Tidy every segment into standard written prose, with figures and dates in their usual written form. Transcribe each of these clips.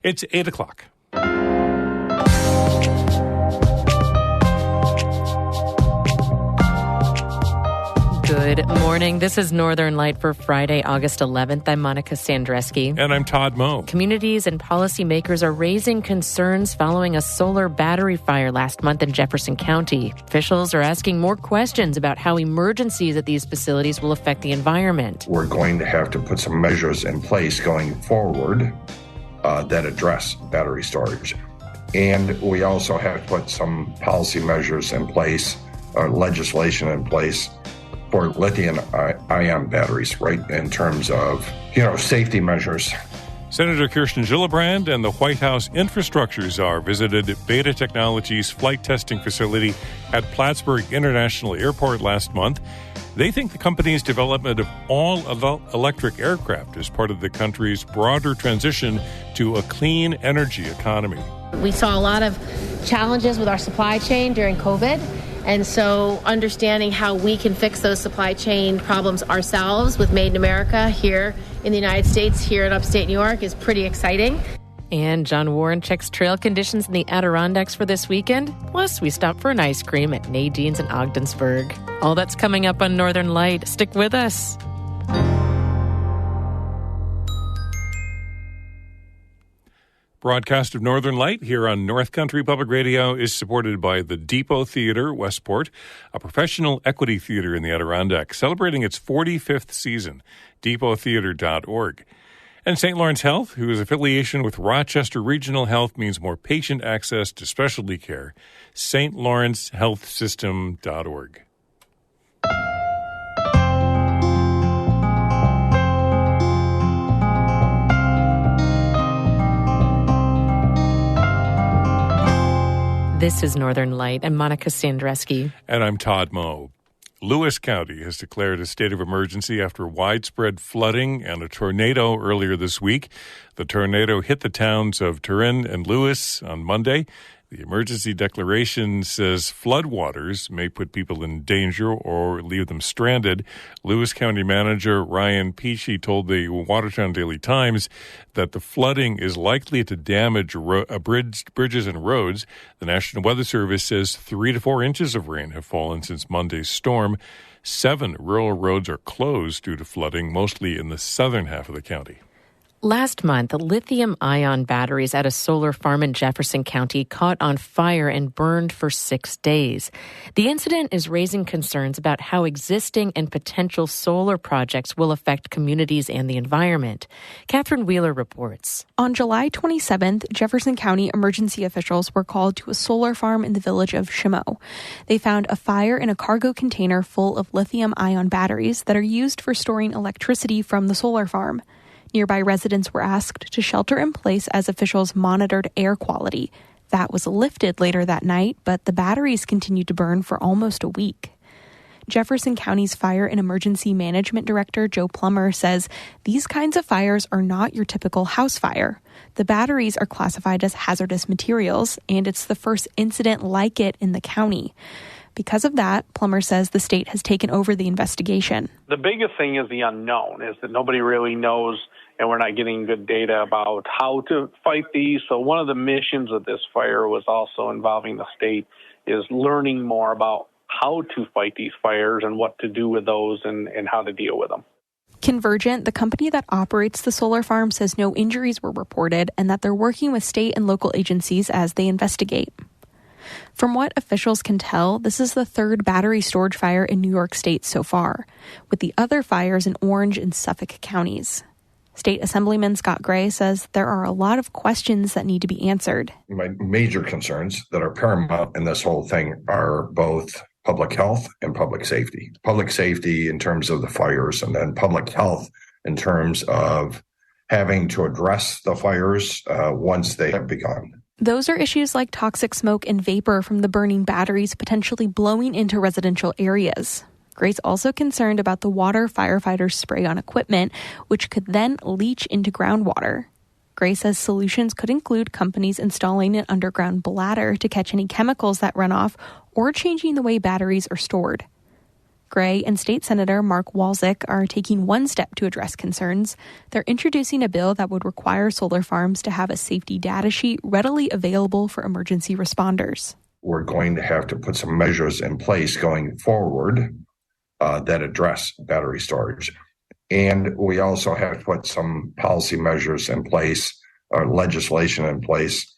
It's 8 o'clock. Good morning. This is Northern Light for Friday, August 11th. I'm Monica Sandreski. And I'm Todd Moe. Communities and policymakers are raising concerns following a solar battery fire last month in Jefferson County. Officials are asking more questions about how emergencies at these facilities will affect the environment. We're going to have to put some measures in place going forward that address battery storage. And we also have to put some policy measures in place, legislation in place for lithium-ion batteries, right, in terms of, safety measures. Senator Kirsten Gillibrand and the White House infrastructure czar visited Beta Technologies' flight testing facility at Plattsburgh International Airport last month. They think the company's development of all-electric aircraft is part of the country's broader transition to a clean energy economy. We saw a lot of challenges with our supply chain during COVID. And so understanding how we can fix those supply chain problems ourselves with Made in America here in the United States, here in upstate New York, is pretty exciting. And John Warren checks trail conditions in the Adirondacks for this weekend. Plus, we stop for an ice cream at Nadine's in Ogdensburg. All that's coming up on Northern Light. Stick with us. Broadcast of Northern Light here on North Country Public Radio is supported by the Depot Theatre, Westport, a professional equity theater in the Adirondacks, celebrating its 45th season, depottheatre.org. And St. Lawrence Health, whose affiliation with Rochester Regional Health means more patient access to specialty care, stlawrencehealthsystem.org. This is Northern Light. I'm Monica Sandreski. And I'm Todd Moe. Lewis County has declared a state of emergency after widespread flooding and a tornado earlier this week. The tornado hit the towns of Turin and Lewis on Monday. The emergency declaration says floodwaters may put people in danger or leave them stranded. Lewis County Manager Ryan Peachy told the Watertown Daily Times that the flooding is likely to damage bridges and roads. The National Weather Service says 3 to 4 inches of rain have fallen since Monday's storm. 7 rural roads are closed due to flooding, mostly in the southern half of the county. Last month, lithium-ion batteries at a solar farm in Jefferson County caught on fire and burned for 6 days. The incident is raising concerns about how existing and potential solar projects will affect communities and the environment. Catherine Wheeler reports. On July 27th, Jefferson County emergency officials were called to a solar farm in the village of Chimo. They found a fire in a cargo container full of lithium-ion batteries that are used for storing electricity from the solar farm. Nearby residents were asked to shelter in place as officials monitored air quality. That was lifted later that night, but the batteries continued to burn for almost a week. Jefferson County's Fire and Emergency Management Director Joe Plummer says these kinds of fires are not your typical house fire. The batteries are classified as hazardous materials, and it's the first incident like it in the county. Because of that, Plummer says the state has taken over the investigation. The biggest thing is the unknown, is that nobody really knows, and we're not getting good data about how to fight these. So one of the missions of this fire was also involving the state, is learning more about how to fight these fires and what to do with those and how to deal with them. Convergent, the company that operates the solar farm, says no injuries were reported and that they're working with state and local agencies as they investigate. From what officials can tell, this is the third battery storage fire in New York State so far, with the other fires in Orange and Suffolk counties. State Assemblyman Scott Gray says there are a lot of questions that need to be answered. My major concerns that are paramount in this whole thing are both public health and public safety. Public safety in terms of the fires, and then public health in terms of having to address the fires once they have begun. Those are issues like toxic smoke and vapor from the burning batteries potentially blowing into residential areas. Gray's also concerned about the water firefighters spray on equipment, which could then leach into groundwater. Gray says solutions could include companies installing an underground bladder to catch any chemicals that run off or changing the way batteries are stored. Gray and State Senator Mark Walczyk are taking one step to address concerns. They're introducing a bill that would require solar farms to have a safety data sheet readily available for emergency responders. We're going to have to put some measures in place going forward that address battery storage. And we also have to put some policy measures in place, or legislation in place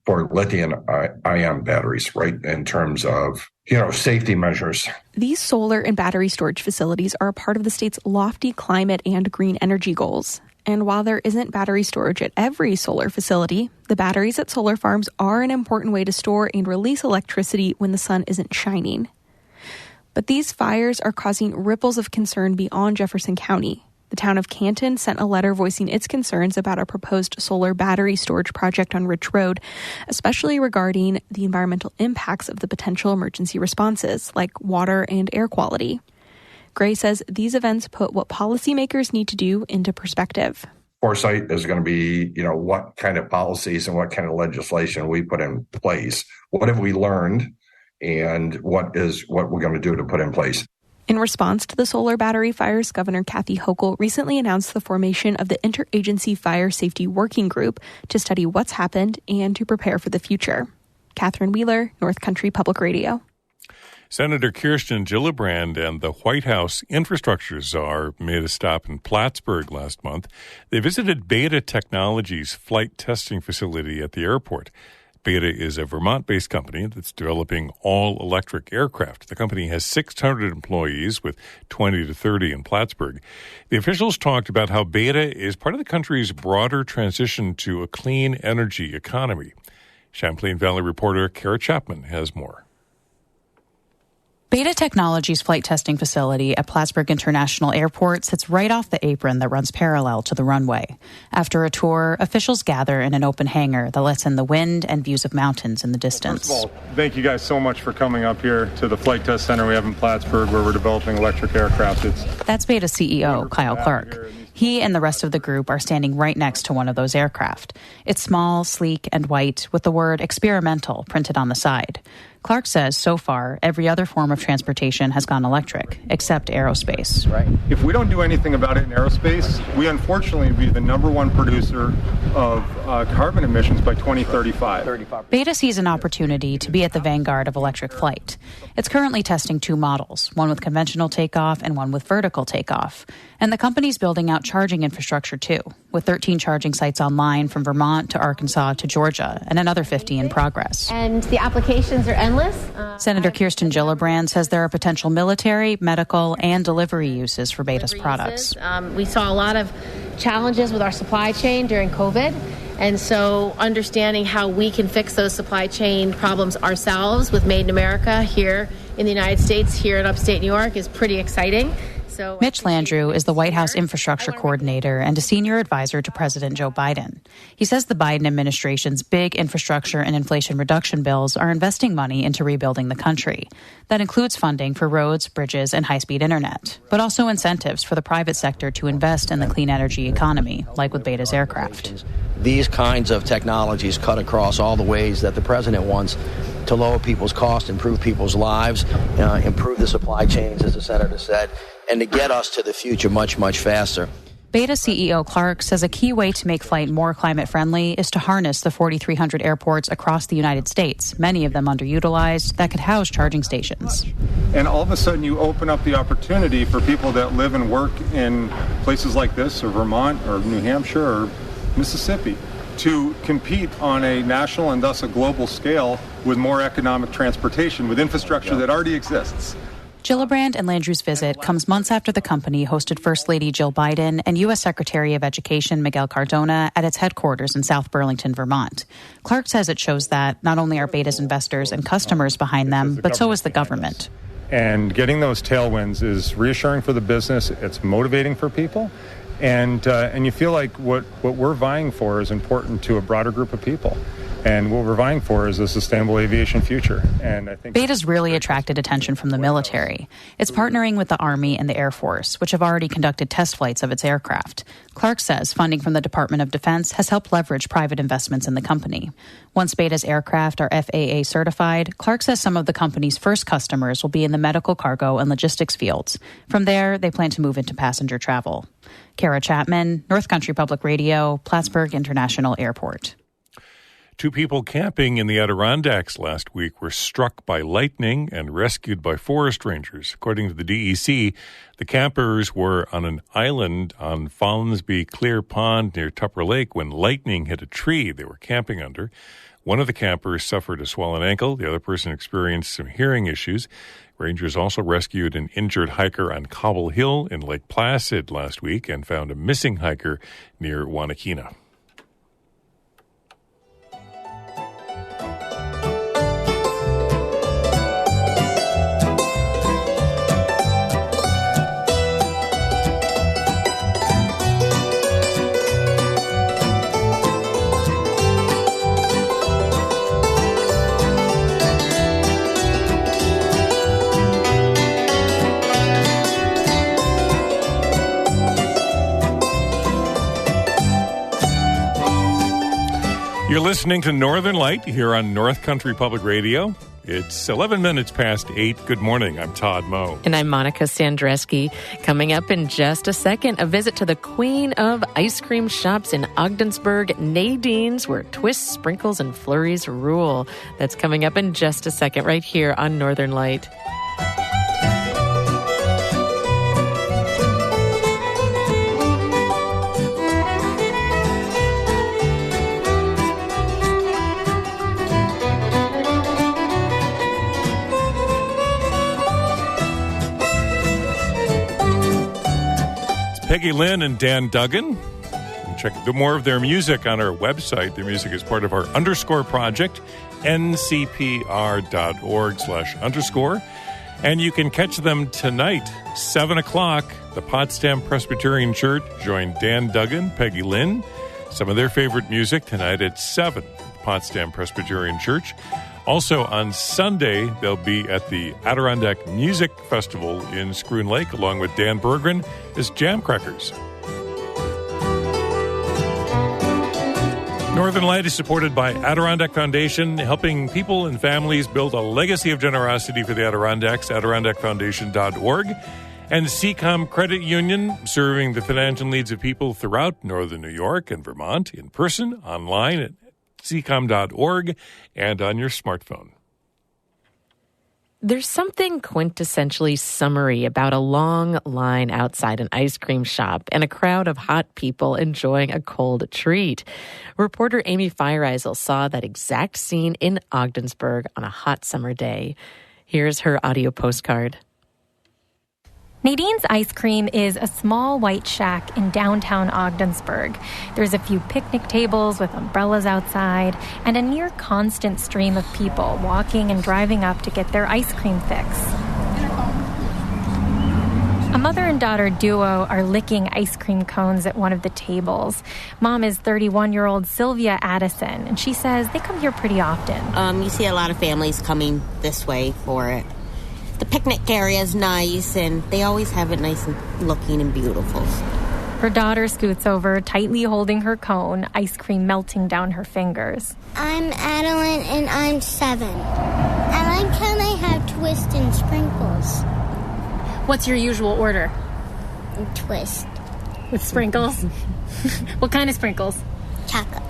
for lithium-ion batteries, right, in terms of, safety measures. These solar and battery storage facilities are a part of the state's lofty climate and green energy goals. And while there isn't battery storage at every solar facility, the batteries at solar farms are an important way to store and release electricity when the sun isn't shining. But these fires are causing ripples of concern beyond Jefferson County. The town of Canton sent a letter voicing its concerns about a proposed solar battery storage project on Ridge Road, especially regarding the environmental impacts of the potential emergency responses, like water and air quality. Gray says these events put what policymakers need to do into perspective. Foresight is going to be, what kind of policies and what kind of legislation we put in place. What have we learned, and what we're going to do to put in place? In response to the solar battery fires, Governor Kathy Hochul recently announced the formation of the Interagency Fire Safety Working Group to study what's happened and to prepare for the future. Catherine Wheeler, North Country Public Radio. Senator Kirsten Gillibrand and the White House infrastructure czar made a stop in Plattsburgh last month. They visited Beta Technologies' flight testing facility at the airport. Beta is a Vermont-based company that's developing all-electric aircraft. The company has 600 employees with 20 to 30 in Plattsburgh. The officials talked about how Beta is part of the country's broader transition to a clean energy economy. Champlain Valley reporter Kara Chapman has more. Beta Technologies' flight testing facility at Plattsburgh International Airport sits right off the apron that runs parallel to the runway. After a tour, officials gather in an open hangar that lets in the wind and views of mountains in the distance. Well, first of all, thank you guys so much for coming up here to the flight test center we have in Plattsburgh, where we're developing electric aircraft. That's Beta CEO Kyle Clark. He and the rest of the group are standing right next to one of those aircraft. It's small, sleek, and white, with the word experimental printed on the side. Clark says so far, every other form of transportation has gone electric, except aerospace. Right. If we don't do anything about it in aerospace, we unfortunately will be the number one producer of carbon emissions by 2035. Beta sees an opportunity to be at the vanguard of electric flight. It's currently testing two models, one with conventional takeoff and one with vertical takeoff. And the company's building out charging infrastructure too, with 13 charging sites online from Vermont to Arkansas to Georgia, and another 50 in progress. And the applications are endless. Senator Kirsten Gillibrand says there are potential military, medical, and delivery uses for Beta's products. We saw a lot of challenges with our supply chain during COVID. And so understanding how we can fix those supply chain problems ourselves with Made in America here in the United States, here in upstate New York, is pretty exciting. Mitch Landrieu is the White House infrastructure coordinator and a senior advisor to President Joe Biden. He says the Biden administration's big infrastructure and inflation reduction bills are investing money into rebuilding the country. That includes funding for roads, bridges, and high-speed internet, but also incentives for the private sector to invest in the clean energy economy, like with Beta's aircraft. These kinds of technologies cut across all the ways that the president wants to lower people's costs, improve people's lives, improve the supply chains, as the senator said, and to get us to the future much, much faster. Beta CEO Clark says a key way to make flight more climate-friendly is to harness the 4,300 airports across the United States, many of them underutilized, that could house charging stations. And all of a sudden you open up the opportunity for people that live and work in places like this, or Vermont, or New Hampshire, or Mississippi, to compete on a national and thus a global scale with more economic transportation, with infrastructure that already exists. Gillibrand and Landrieu's visit comes months after the company hosted First Lady Jill Biden and U.S. Secretary of Education Miguel Cardona at its headquarters in South Burlington, Vermont. Clark says it shows that not only are Beta's investors and customers behind them, but so is the government. And getting those tailwinds is reassuring for the business. It's motivating for people. And you feel like what we're vying for is important to a broader group of people. And what we're vying for is a sustainable aviation future. And I think Beta's really attracted attention from the military. It's partnering with the Army and the Air Force, which have already conducted test flights of its aircraft. Clark says funding from the Department of Defense has helped leverage private investments in the company. Once Beta's aircraft are FAA certified, Clark says some of the company's first customers will be in the medical, cargo, and logistics fields. From there, they plan to move into passenger travel. Kara Chapman, North Country Public Radio, Plattsburgh International Airport. 2 people camping in the Adirondacks last week were struck by lightning and rescued by forest rangers. According to the DEC, the campers were on an island on Fallensby Clear Pond near Tupper Lake when lightning hit a tree they were camping under. One of the campers suffered a swollen ankle. The other person experienced some hearing issues. Rangers also rescued an injured hiker on Cobble Hill in Lake Placid last week and found a missing hiker near Wanakina. You're listening to Northern Light here on North Country Public Radio. It's 11 minutes past 8. Good morning. I'm Todd Moe. And I'm Monica Sandreski. Coming up in just a second, a visit to the queen of ice cream shops in Ogdensburg, Nadine's, where twists, sprinkles, and flurries rule. That's coming up in just a second right here on Northern Light. Peggy Lynn and Dan Duggan. Check more of their music on our website. Their music is part of our Underscore project, ncpr.org/underscore. And you can catch them tonight, 7 o'clock, the Potsdam Presbyterian Church. Join Dan Duggan, Peggy Lynn. Some of their favorite music tonight at 7, Potsdam Presbyterian Church. Also on Sunday, they'll be at the Adirondack Music Festival in Scroon Lake, along with Dan Berggren as Jam Crackers. Northern Light is supported by Adirondack Foundation, helping people and families build a legacy of generosity for the Adirondacks, adirondackfoundation.org, and CCOM Credit Union, serving the financial needs of people throughout northern New York and Vermont, in person, online at ccom.org, and on your smartphone. There's something quintessentially summery about a long line outside an ice cream shop and a crowd of hot people enjoying a cold treat. Reporter Amy Feiereisel saw that exact scene in Ogdensburg on a hot summer day. Here's her audio postcard. Nadine's Ice Cream is a small white shack in downtown Ogdensburg. There's a few picnic tables with umbrellas outside and a near constant stream of people walking and driving up to get their ice cream fix. A mother and daughter duo are licking ice cream cones at one of the tables. Mom is 31-year-old Sylvia Addison, and she says they come here pretty often. You see a lot of families coming this way for it. The picnic area is nice, and they always have it nice and looking and beautiful. Her daughter scoots over, tightly holding her cone, ice cream melting down her fingers. I'm Adeline, and I'm 7. I like how they have twist and sprinkles. What's your usual order? Twist. With sprinkles? What kind of sprinkles? Chocolate.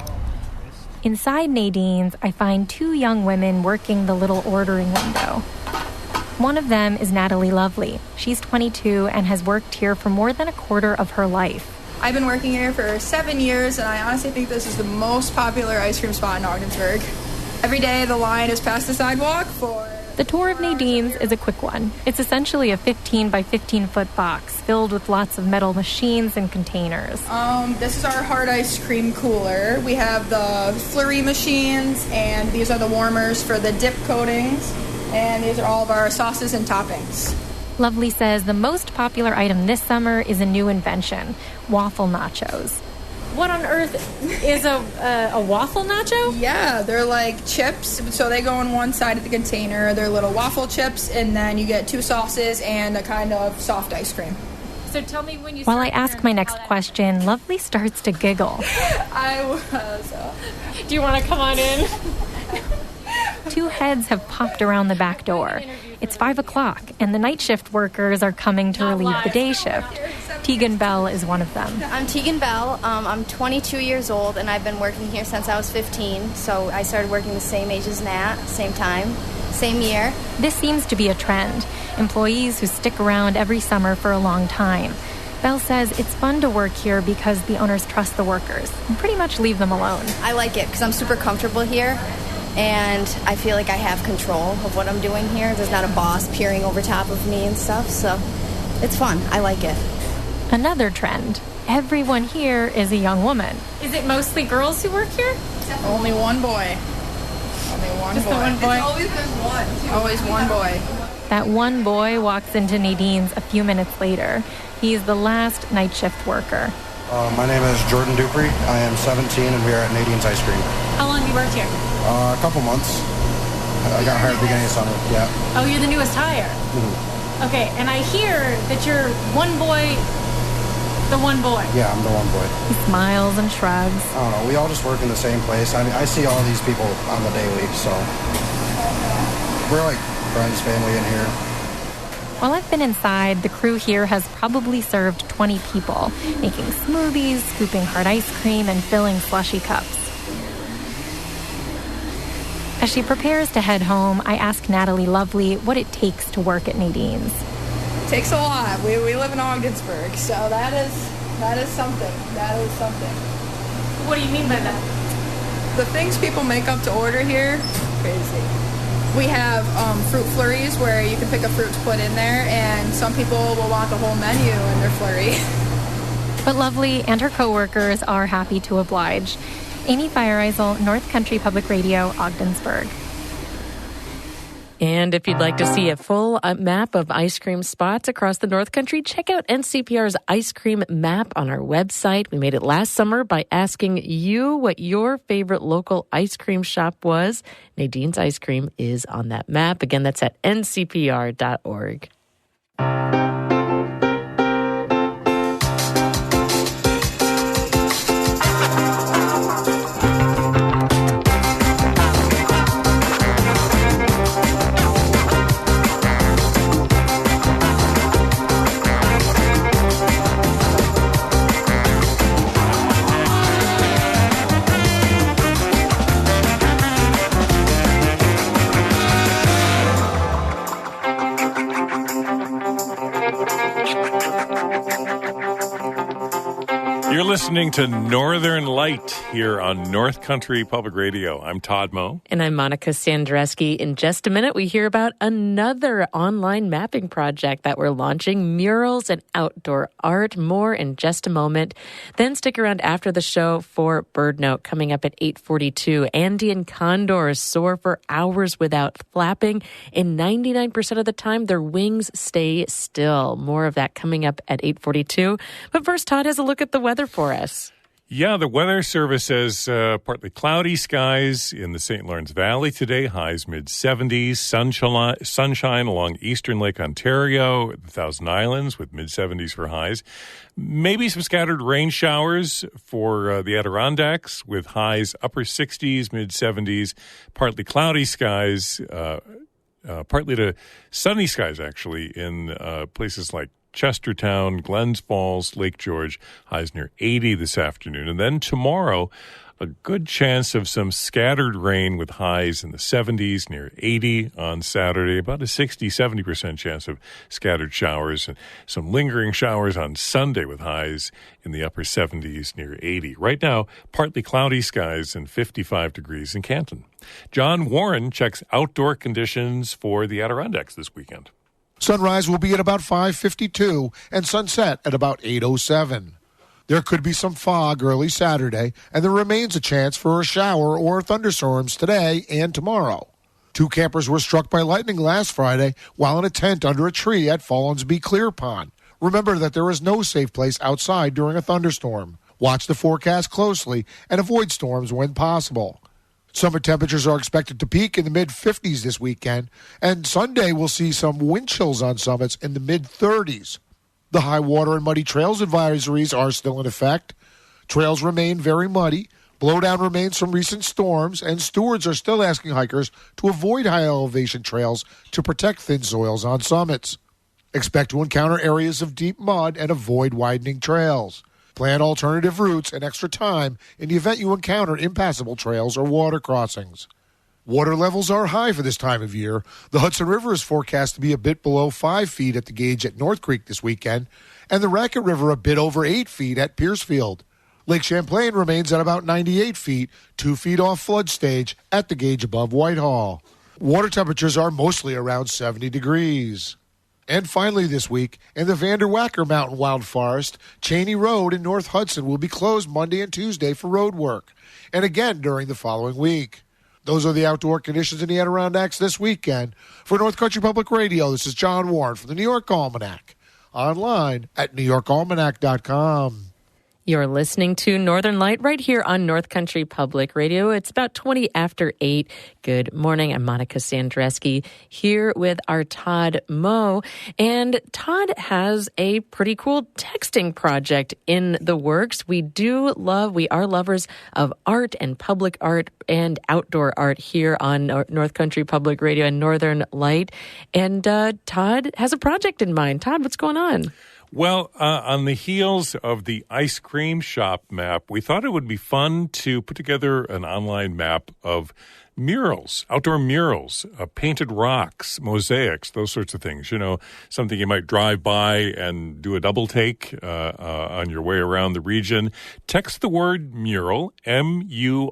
Inside Nadine's, I find 2 young women working the little ordering window. One of them is Natalie Lovely. She's 22 and has worked here for more than a quarter of her life. I've been working here for 7 years, and I honestly think this is the most popular ice cream spot in Ogdensburg. Every day the line is past the sidewalk for... The tour of Nadine's is a quick one. It's essentially a 15 by 15 foot box filled with lots of metal machines and containers. This is our hard ice cream cooler. We have the flurry machines, and these are the warmers for the dip coatings. And these are all of our sauces and toppings. Lovely says the most popular item this summer is a new invention, waffle nachos. What on earth is a waffle nacho? Yeah, they're like chips. So they go on one side of the container. They're little waffle chips, and then you get 2 sauces and a kind of soft ice cream. So tell me when you... While I ask my next question, Lovely starts to giggle. I was... Do you want to come on in? 2 heads have popped around the back door. It's 5 o'clock, and the night shift workers are coming to relieve the day shift. Tegan Bell is one of them. I'm Tegan Bell. I'm 22 years old, and I've been working here since I was 15. So I started working the same age as Nat, same time, same year. This seems to be a trend. Employees who stick around every summer for a long time. Bell says it's fun to work here because the owners trust the workers and pretty much leave them alone. I like it because I'm super comfortable here, and I feel like I have control of what I'm doing here. There's not a boss peering over top of me and stuff, so it's fun. I like it. Another trend. Everyone here is a young woman. Is it mostly girls who work here? Only one boy. Only one Just boy. the one boy? It's always been one, too. Always one boy. That one boy walks into Nadine's a few minutes later. He's the last night shift worker. My name is Jordan Dupree. I am 17, and we are at Nadine's Ice Cream. How long have you worked here? A couple months. I got hired beginning of summer, yeah. Oh, you're the newest hire? Mm-hmm. Okay, and I hear that you're one boy, the one boy. Yeah, I'm the one boy. He smiles and shrugs. I don't know. We all just work in the same place. I mean, I see all these people on the daily, so we're like friends, family in here. While I've been inside, the crew here has probably served 20 people, making smoothies, scooping hard ice cream, and filling slushy cups. As she prepares to head home, I ask Natalie Lovely what it takes to work at Nadine's. It takes a lot. We live in Ogdensburg, so that is something. That is something. What do you mean by that? The things people make up to order here, crazy. We have fruit flurries where you can pick a fruit to put in there, and some people will want the whole menu in their flurry. But Lovely and her coworkers are happy to oblige. Amy Feiereisel, North Country Public Radio, Ogdensburg. And if you'd like to see a full map of ice cream spots across the North Country, check out NCPR's ice cream map on our website. We made it last summer by asking you what your favorite local ice cream shop was. Nadine's Ice Cream is on that map. Again, that's at ncpr.org. You're listening to Northern Light here on North Country Public Radio. I'm Todd Moe. And I'm Monica Sandreski. In just a minute, we hear about another online mapping project that we're launching, murals and outdoor art. More in just a moment. Then stick around after the show for Bird Note coming up at 8:42. Andean condors soar for hours without flapping, and 99% of the time, their wings stay still. More of that coming up at 8:42. But first, Todd has a look at the weather for us. Yeah, the Weather Service says partly cloudy skies in the St. Lawrence Valley today, highs mid-70s, sunshine along eastern Lake Ontario, the Thousand Islands with mid-70s for highs. Maybe some scattered rain showers for the Adirondacks with highs upper 60s, mid-70s, partly cloudy skies, partly to sunny skies actually in places like Chestertown, Glens Falls, Lake George, highs near 80 this afternoon. And then tomorrow, a good chance of some scattered rain with highs in the 70s, near 80 on Saturday, about a 60-70% chance of scattered showers, and some lingering showers on Sunday with highs in the upper 70s, near 80. Right now, partly cloudy skies and 55 degrees in Canton. John Warren checks outdoor conditions for the Adirondacks this weekend. Sunrise will be at about 5:52 and sunset at about 8:07. There could be some fog early Saturday, and there remains a chance for a shower or thunderstorms today and tomorrow. 2 campers were struck by lightning last Friday while in a tent under a tree at Fallonsby Clear Pond. Remember that there is no safe place outside during a thunderstorm. Watch the forecast closely and avoid storms when possible. Summer temperatures are expected to peak in the mid-50s this weekend, and Sunday will see some wind chills on summits in the mid-30s. The high water and muddy trails advisories are still in effect. Trails remain very muddy. Blowdown remains from recent storms, and stewards are still asking hikers to avoid high-elevation trails to protect thin soils on summits. Expect to encounter areas of deep mud and avoid widening trails. Plan alternative routes and extra time in the event you encounter impassable trails or water crossings. Water levels are high for this time of year. The Hudson River is forecast to be a bit below 5 feet at the gauge at North Creek this weekend, and the Racket River a bit over 8 feet at Piercefield. Lake Champlain remains at about 98 feet, 2 feet off flood stage at the gauge above Whitehall. Water temperatures are mostly around 70 degrees. And finally this week, in the Vanderwacker Mountain Wild Forest, Cheney Road in North Hudson will be closed Monday and Tuesday for road work, and again during the following week. Those are the outdoor conditions in the Adirondacks this weekend. For North Country Public Radio, this is John Warren from the New York Almanac. Online at NewYorkAlmanac.com. You're listening to Northern Light right here on North Country Public Radio. It's about 20 after 8. Good morning. I'm Monica Sandreski here with our Todd Moe. And Todd has a pretty cool texting project in the works. We are lovers of art and public art and outdoor art here on North Country Public Radio and Northern Light. And Todd has a project in mind. Todd, what's going on? Well, on the heels of the ice cream shop map, we thought it would be fun to put together an online map of murals, outdoor murals, painted rocks, mosaics, those sorts of things. You know, something you might drive by and do a double take on your way around the region. Text the word mural, M-U-R-A-L,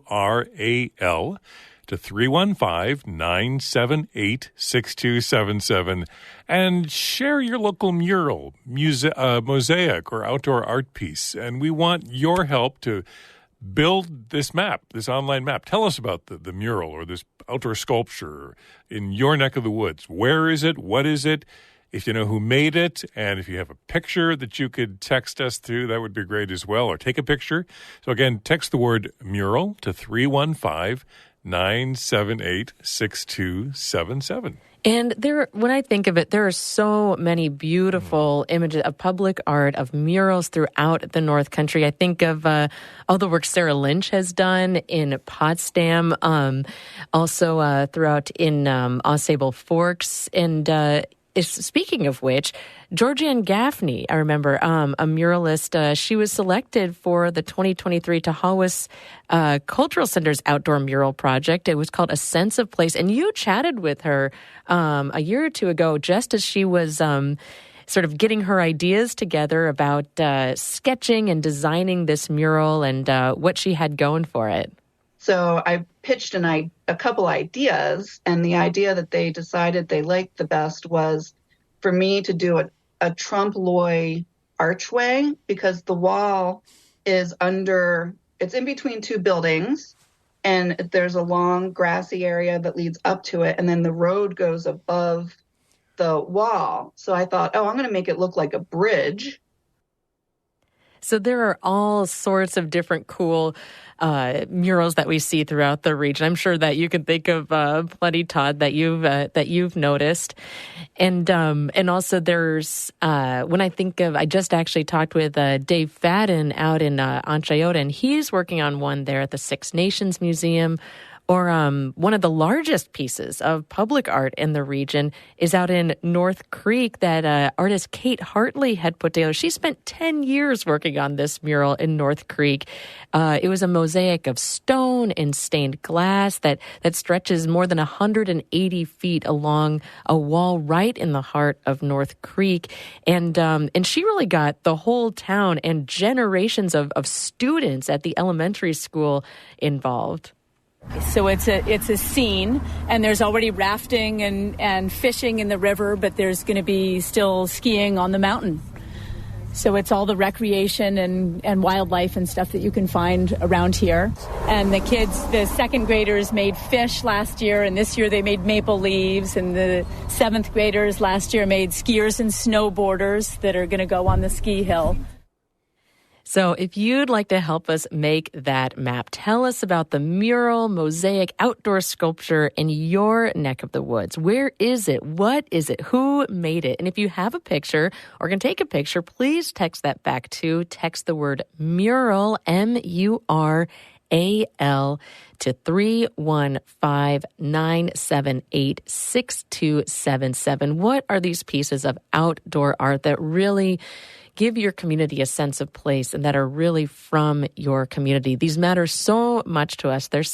to 315-978-6277 and share your local mural, mosaic, or outdoor art piece. And we want your help to build this map, this online map. Tell us about the mural or this outdoor sculpture in your neck of the woods. Where is it? What is it? If you know who made it, and if you have a picture that you could text us to, that would be great as well, or take a picture. So again, text the word mural to 315-978-6277. And when I think of it, there are so many beautiful images of public art, of murals throughout the North Country. I think of all the work Sarah Lynch has done in Potsdam, also throughout in Ausable Forks. And speaking of which, Georgianne Gaffney, I remember, a muralist, she was selected for the 2023 Tahawas Cultural Center's outdoor mural project. It was called A Sense of Place. And you chatted with her a year or two ago, just as she was sort of getting her ideas together about sketching and designing this mural and what she had going for it. So I pitched a couple ideas, and the idea that they decided they liked the best was for me to do a trompe l'oeil archway, because the wall is it's in between two buildings, and there's a long grassy area that leads up to it, and then the road goes above the wall. So I thought, I'm going to make it look like a bridge. So there are all sorts of different cool murals that we see throughout the region. I'm sure that you can think of plenty, Todd, that you've noticed, and also there's when I think of, I just actually talked with Dave Fadden out in Anchiota, and he's working on one there at the Six Nations Museum. Or one of the largest pieces of public art in the region is out in North Creek that artist Kate Hartley had put together. She spent 10 years working on this mural in North Creek. It was a mosaic of stone and stained glass that stretches more than 180 feet along a wall right in the heart of North Creek. And she really got the whole town and generations of students at the elementary school involved. So it's a scene, and there's already rafting and fishing in the river, but there's going to be still skiing on the mountain. So it's all the recreation and wildlife and stuff that you can find around here. And the second graders made fish last year, and this year they made maple leaves, and the seventh graders last year made skiers and snowboarders that are going to go on the ski hill. So if you'd like to help us make that map, tell us about the mural, mosaic, outdoor sculpture in your neck of the woods. Where is it? What is it? Who made it? And if you have a picture or can take a picture, please text that back to text the word mural, MURAL, to 315-978-6277. What are these pieces of outdoor art that really give your community a sense of place and that are really from your community? These matter so much to us. They're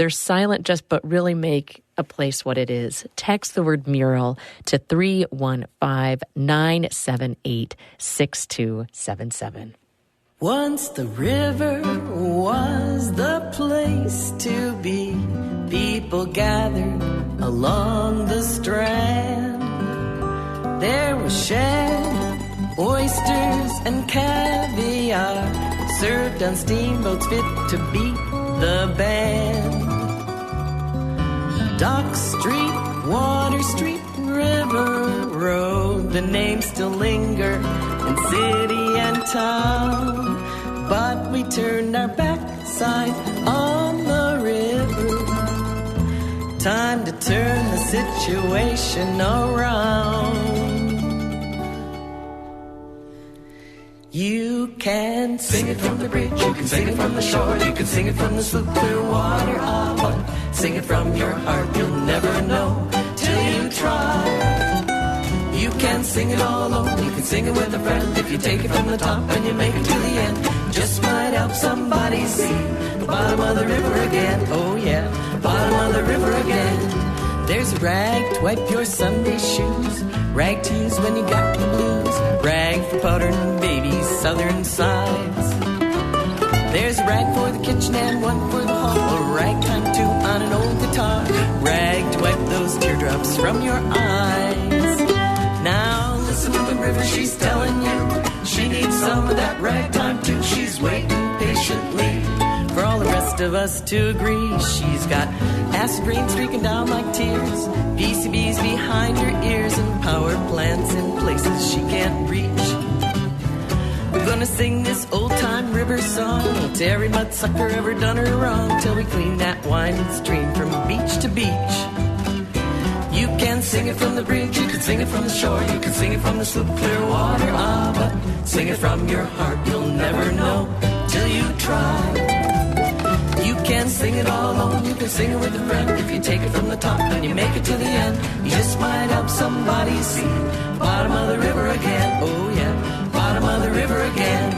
silent but really make a place what it is. Text the word mural to 315-978-6277. Once the river was the place to be. People gathered along the strand. There was shad, oysters, and caviar served on steamboats fit to beat the band. Dock Street, Water Street, River Road, the names still linger in city and town. But we turned our backside on the river. Time to turn the situation around. You can sing it from the bridge, you can sing it from the shore, you can sing it from the sloop, clear water, but sing it from your heart, you'll never know till you try. You can sing it all alone, you can sing it with a friend. If you take it from the top and you make it to the end, just might help somebody see the bottom of the river again. Oh yeah, the bottom of the river again. There's a rag to wipe your Sunday shoes, rag to use when you got the blues, rag for powdering baby's southern sides. There's a rag for the kitchen and one for the hall, a ragtime too on an old guitar, rag to wipe those teardrops from your eyes. Now listen to the river, she's telling you she needs some of that ragtime too. She's waiting patiently for all the rest of us to agree. She's got acid rain streaking down like tears, PCBs behind her ears, and power plants in places she can't reach. We're gonna sing this old-time river song to every mudsucker ever done her wrong, till we clean that winding stream from beach to beach. You can sing it from the bridge, you can sing it from the shore, you can sing it from the sloop, clear water, but sing it from your heart, you'll never know till you try. You can sing it all alone, you can sing it with a friend. If you take it from the top and you make it to the end, you just might help somebody see the bottom of the river again. Oh yeah, bottom of the river again.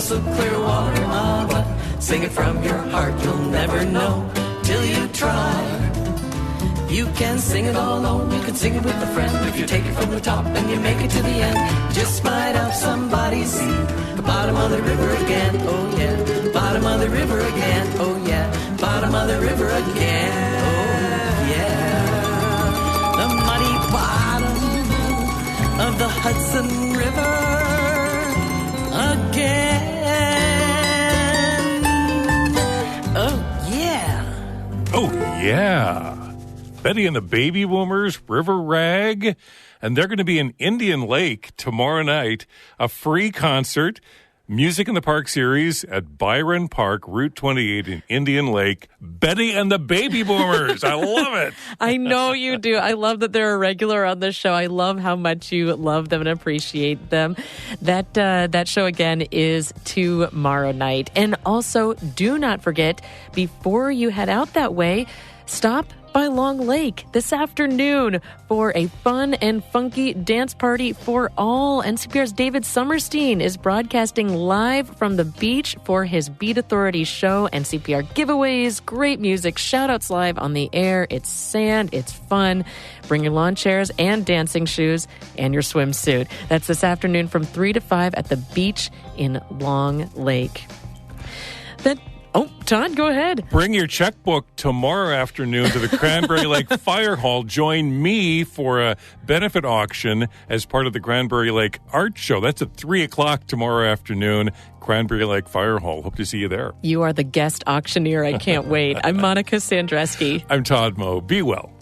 Clear water, but sing it from your heart, you'll never know till you try. You can sing it all alone, you can sing it with a friend. If you take it from the top and you make it to the end, just might help somebody see the bottom of the river again. Oh yeah, bottom of the river again. Oh yeah, bottom of the river again. Oh yeah, the muddy bottom of the Hudson River again. Oh, yeah. Betty and the Baby Boomers, River Rag. And they're going to be in Indian Lake tomorrow night. A free concert, Music in the Park series at Byron Park, Route 28 in Indian Lake. Betty and the Baby Boomers. I love it. I know you do. I love that they're a regular on the show. I love how much you love them and appreciate them. That show, again, is tomorrow night. And also, do not forget, before you head out that way, stop by Long Lake this afternoon for a fun and funky dance party for all. NCPR's David Summerstein is broadcasting live from the beach for his Beat Authority show. NCPR giveaways, great music, shout-outs live on the air. It's sand, it's fun. Bring your lawn chairs and dancing shoes and your swimsuit. That's this afternoon from 3 to 5 at the beach in Long Lake. Todd, go ahead. Bring your checkbook tomorrow afternoon to the Cranberry Lake Fire Hall. Join me for a benefit auction as part of the Cranberry Lake Art Show. That's at 3 o'clock tomorrow afternoon, Cranberry Lake Fire Hall. Hope to see you there. You are the guest auctioneer. I can't wait. I'm Monica Sandreski. I'm Todd Moe. Be well.